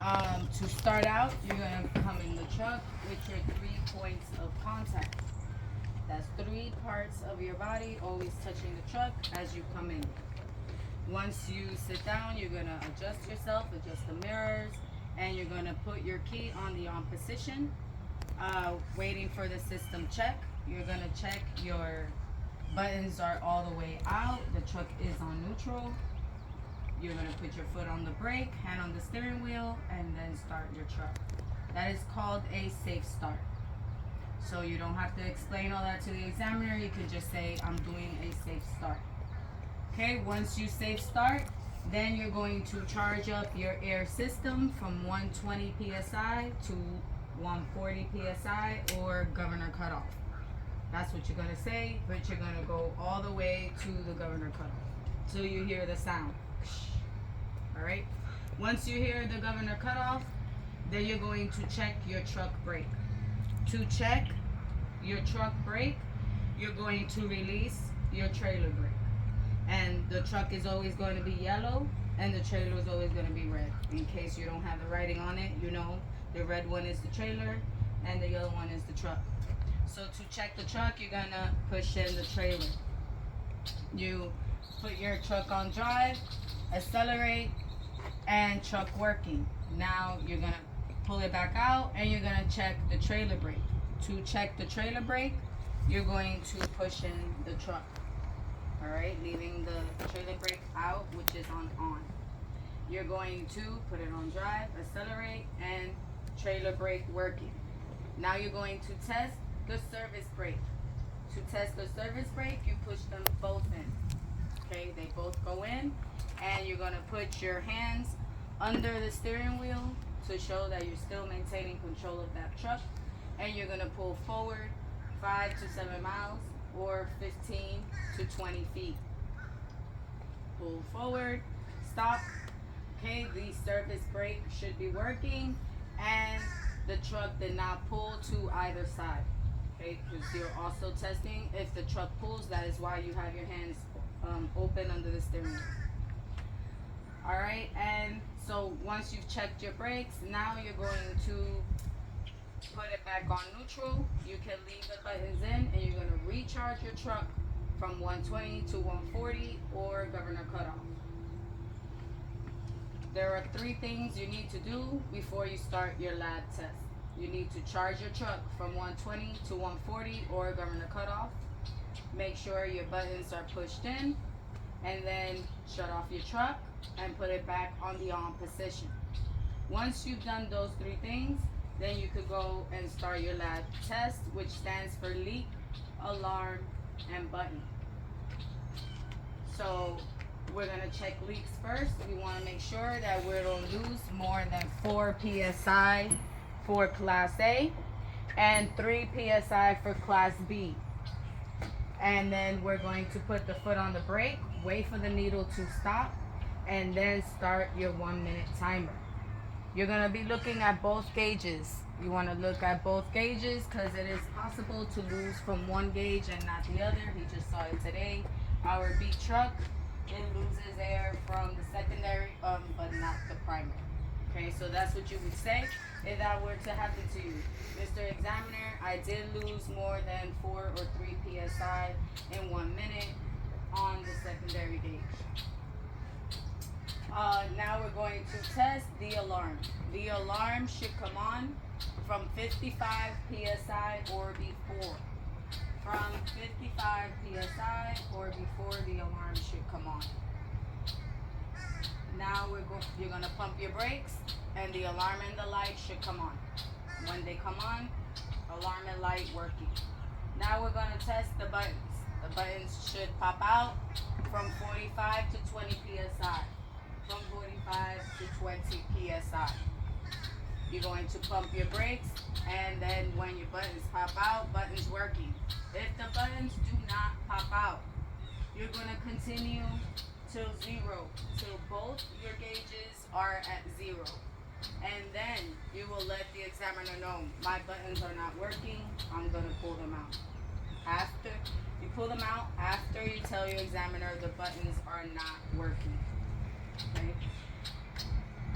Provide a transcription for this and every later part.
To start out, you're gonna come in the truck with your 3 points of contact. That's 3 parts of your body always touching the truck as you come in. Once you sit down, you're gonna adjust yourself, adjust the mirrors, and you're gonna put your key on the on position, waiting for the system check. You're gonna check your buttons are all the way out, the truck is on neutral. You're gonna put your foot on the brake, hand on the steering wheel, and then start your truck. That is called a safe start. So you don't have to explain all that to the examiner. You can just say, I'm doing a safe start. Okay, once you safe start, then you're going to charge up your air system from 120 psi to 140 psi or governor cutoff. That's what you're gonna say, but you're gonna go all the way to the governor cutoff till you hear the sound. All right. Once you hear the governor cutoff, then you're going to check your truck brake. To check your truck brake, you're going to release your trailer brake. And the truck is always going to be yellow and the trailer is always going to be red. In case you don't have the writing on it, you know the red one is the trailer and the yellow one is the truck. So to check the truck, you're going to push in the trailer. You put your truck on drive, accelerate, and truck working. Now you're going to pull it back out and you're going to check the trailer brake. To check the trailer brake, you're going to push in the truck. All right, leaving the trailer brake out, which is on. You're going to put it on drive, accelerate, and trailer brake working. Now you're going to test the service brake. To test the service brake, you push them both in. Okay, they both go in, and you're gonna put your hands under the steering wheel to show that you're still maintaining control of that truck, and you're gonna pull forward 5 to 7 miles or 15 to 20 feet. Pull forward, stop. Okay, the service brake should be working, and the truck did not pull to either side. Okay, because you're also testing if the truck pulls. That is why you have your hands open under the steering wheel. All right, and so once you've checked your brakes, now you're going to put it back on neutral. You can leave the buttons in, and you're going to recharge your truck from 120 to 140 or governor cutoff. There are 3 things you need to do before you start your lab test. You need to charge your truck from 120 to 140 or governor cutoff. Make sure your buttons are pushed in, and then shut off your truck and put it back on the on position. Once you've done those 3 things, then you could go and start your lab test, which stands for leak, alarm, and button. So we're gonna check leaks first. We wanna make sure that we don't lose more than 4 PSI for Class A and 3 PSI for Class B. And then we're going to put the foot on the brake, wait for the needle to stop, and then start your 1-minute timer. You're gonna be looking at both gauges. You wanna look at both gauges because it is possible to lose from one gauge and not the other. He just saw it today. Our B truck, it loses air from the secondary, but not the primary. Okay, so that's what you would say if that were to happen to you. Mr. Examiner, I did lose more than 4 or 3 PSI in 1 minute on the secondary gauge. Now we're going to test the alarm. The alarm should come on from 55 PSI or before. From 55 PSI or before, the alarm should come on. Now you're gonna pump your brakes, and the alarm and the light should come on. When they come on, alarm and light working. Now we're gonna test the buttons. The buttons should pop out from 45 to 20 PSI. From 45 to 20 PSI. You're going to pump your brakes, and then when your buttons pop out, buttons working. If the buttons do not pop out, you're going to continue till 0, till both your gauges are at 0. And then you will let the examiner know, my buttons are not working, I'm going to pull them out. After you pull them out, after you tell your examiner the buttons are not working. Okay?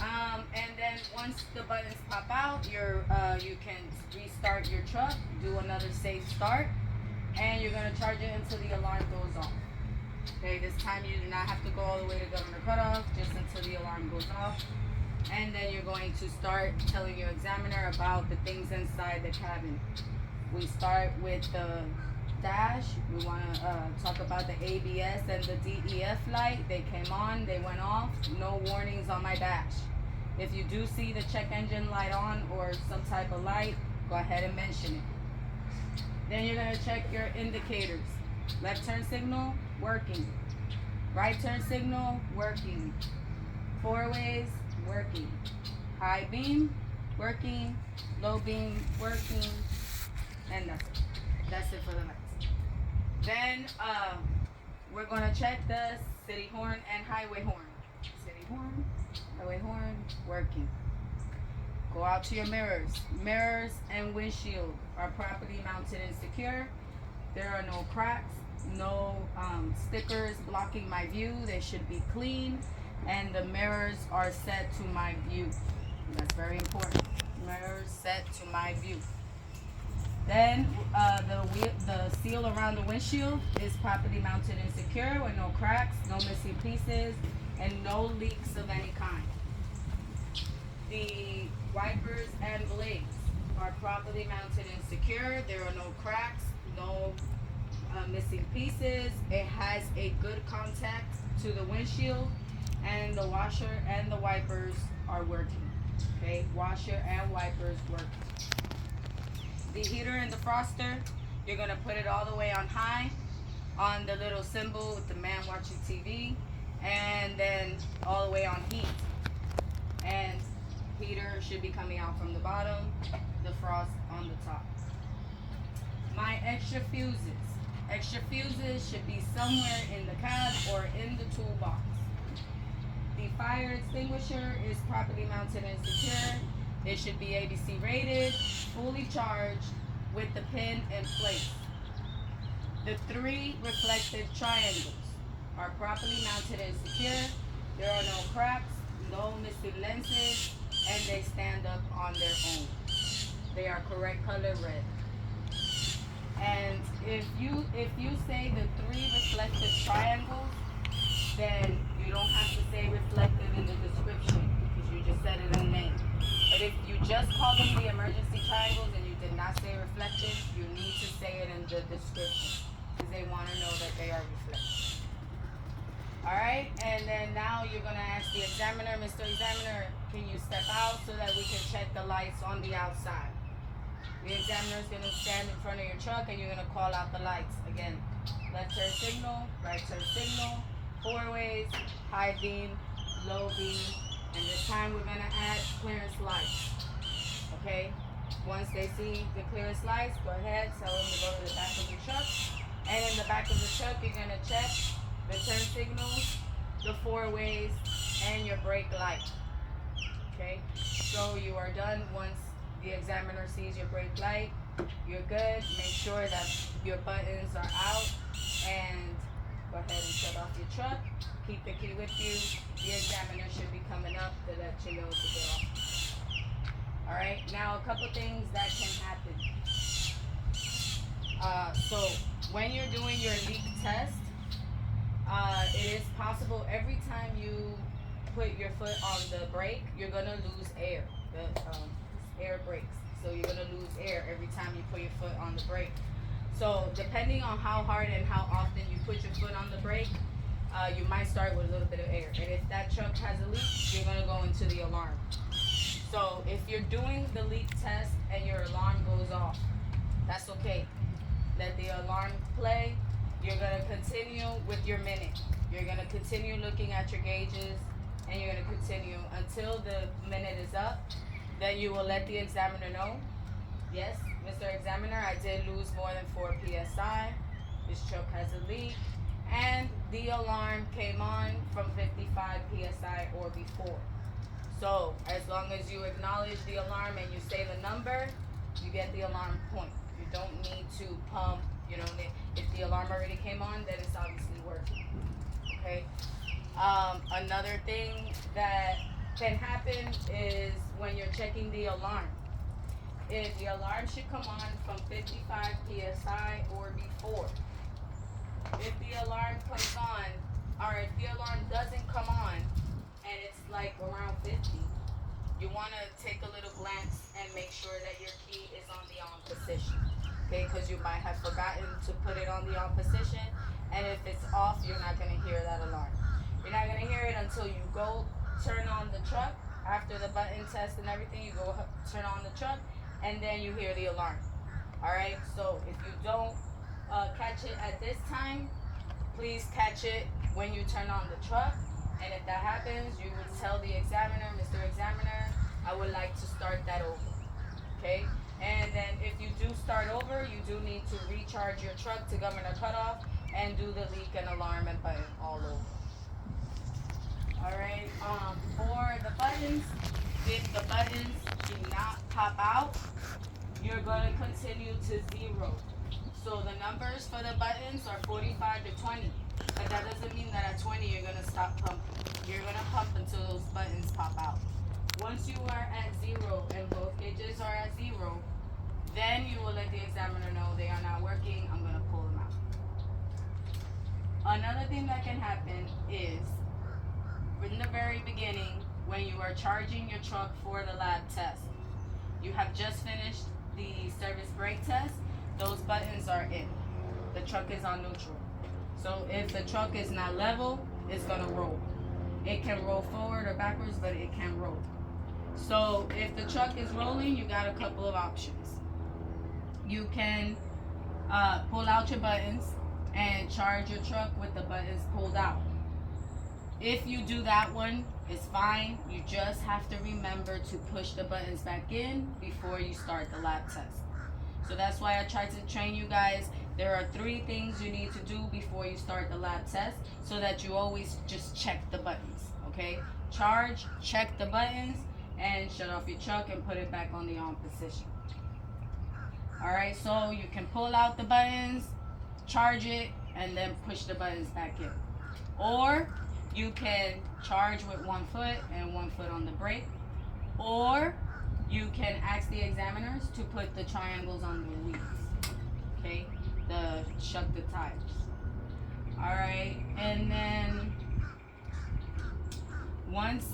And then once the buttons pop out, you can restart your truck, do another safe start, and you're gonna charge it until the alarm goes off. Okay, this time you do not have to go all the way to governor cutoff, just until the alarm goes off. And then you're going to start telling your examiner about the things inside the cabin. We start with the dash. We want to talk about the ABS and the DEF light. They came on, they went off. No warnings on my dash. If you do see the check engine light on or some type of light, go ahead and mention it. Then you're going to check your indicators. Left turn signal, working. Right turn signal, working. Four ways, working. High beam, working. Low beam, working. And that's it. That's it for the lights. Then we're going to check the city horn and highway horn. City horn, highway horn, working. Go out to your mirrors. Mirrors and windshield are properly mounted and secure. There are no cracks, no stickers blocking my view. They should be clean. And the mirrors are set to my view. That's very important. Mirrors set to my view. Then the seal around the windshield is properly mounted and secure with no cracks, no missing pieces, and no leaks of any kind. The wipers and blades are properly mounted and secure. There are no cracks, no missing pieces. It has a good contact to the windshield, and the washer and the wipers are working. Okay, washer and wipers working. The heater and the froster, you're gonna put it all the way on high, on the little symbol with the man watching TV, and then all the way on heat. And heater should be coming out from the bottom, the frost on the top. My extra fuses. Extra fuses should be somewhere in the cab or in the toolbox. The fire extinguisher is properly mounted and secure. It should be ABC rated, fully charged, with the pin in place. The 3 reflective triangles are properly mounted and secure. There are no cracks, no missing lenses, and they stand up on their own. They are correct color red. And if you say the 3 reflective triangles, then you don't have to say reflective in the description because you just said it in the name. But if you just call them the emergency triangles and you did not say reflective, you need to say it in the description because they want to know that they are reflective. Alright, and then now you're going to ask the examiner, Mr. Examiner, can you step out so that we can check the lights on the outside? The examiner is going to stand in front of your truck and you're going to call out the lights. Again, left turn signal, right turn signal, 4 ways, high beam, low beam, and this time we're going to add clearance lights. Okay? Once they see the clearance lights, go ahead, tell them to go to the back of the truck. And in the back of the truck, you're going to check the turn signals, the 4 ways, and your brake light. Okay? So you are done. Once the examiner sees your brake light, you're good. Make sure that your buttons are out and go ahead and shut off your truck. Keep the key with you. The examiner should be coming up to let you know to get off. Alright, now a couple things that can happen. So when you're doing your leak test, it is possible every time you put your foot on the brake, you're going to lose air. The air brakes. So you're going to lose air every time you put your foot on the brake. So depending on how hard and how often you put your foot on the brake, you might start with a little bit of air. And if that truck has a leak, you're going to go into the alarm. So if you're doing the leak test and your alarm goes off, that's okay. Let the alarm play. You're going to continue with your minute. You're going to continue looking at your gauges and you're going to continue until the minute is up. Then you will let the examiner know, yes, Mr. Examiner, I did lose more than 4 PSI. This truck has a leak. And the alarm came on from 55 PSI or before. So as long as you acknowledge the alarm and you say the number, you get the alarm point. You don't need to pump, you know, if the alarm already came on, then it's obviously working, okay? Another thing that can happen is when you're checking the alarm. If the alarm should come on from 55 psi or before. If the alarm comes on, or if the alarm doesn't come on and it's like around 50, you want to take a little glance and make sure that your key is on the on position. Okay, because you might have forgotten to put it on the on position, and if it's off, you're not going to hear that alarm. You're not going to hear it until you go turn on the truck. After the button test and everything, you go turn on the truck, and then you hear the alarm. All right, so if you don't catch it at this time, please catch it when you turn on the truck. And if that happens, you would tell the examiner, Mr. Examiner, I would like to start that over. Okay? And then if you do start over, you do need to recharge your truck to governor cutoff and do the leak and alarm and button all over. Alright, for the buttons, if the buttons do not pop out, you're going to continue to 0. So the numbers for the buttons are 45 to 20. But that doesn't mean that at 20 you're going to stop pumping. You're going to pump until those buttons pop out. Once you are at 0 and both gauges are at 0, then you will let the examiner know they are not working. I'm going to pull them out. Another thing that can happen is in the very beginning when you are charging your truck for the lab test. You have just finished the service brake test. Those buttons are in. The truck is on neutral. So if the truck is not level, it's going to roll. It can roll forward or backwards, but it can roll. So if the truck is rolling, you got a couple of options. You can pull out your buttons and charge your truck with the buttons pulled out. If you do that one, it's fine. You just have to remember to push the buttons back in before you start the lab test. So that's why I tried to train you guys. There are 3 things you need to do before you start the lab test so that you always just check the buttons, okay? Charge, check the buttons, and shut off your truck and put it back on the on position. Alright, so you can pull out the buttons, charge it, and then push the buttons back in. Or you can charge with 1 foot and 1 foot on the brake. Or you can ask the examiners to put the triangles on the wheels, okay? Shut the tires. Alright, and then once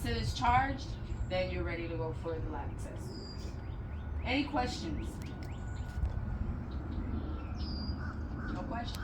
it is charged, then you're ready to go for the lab test. Any questions? No questions?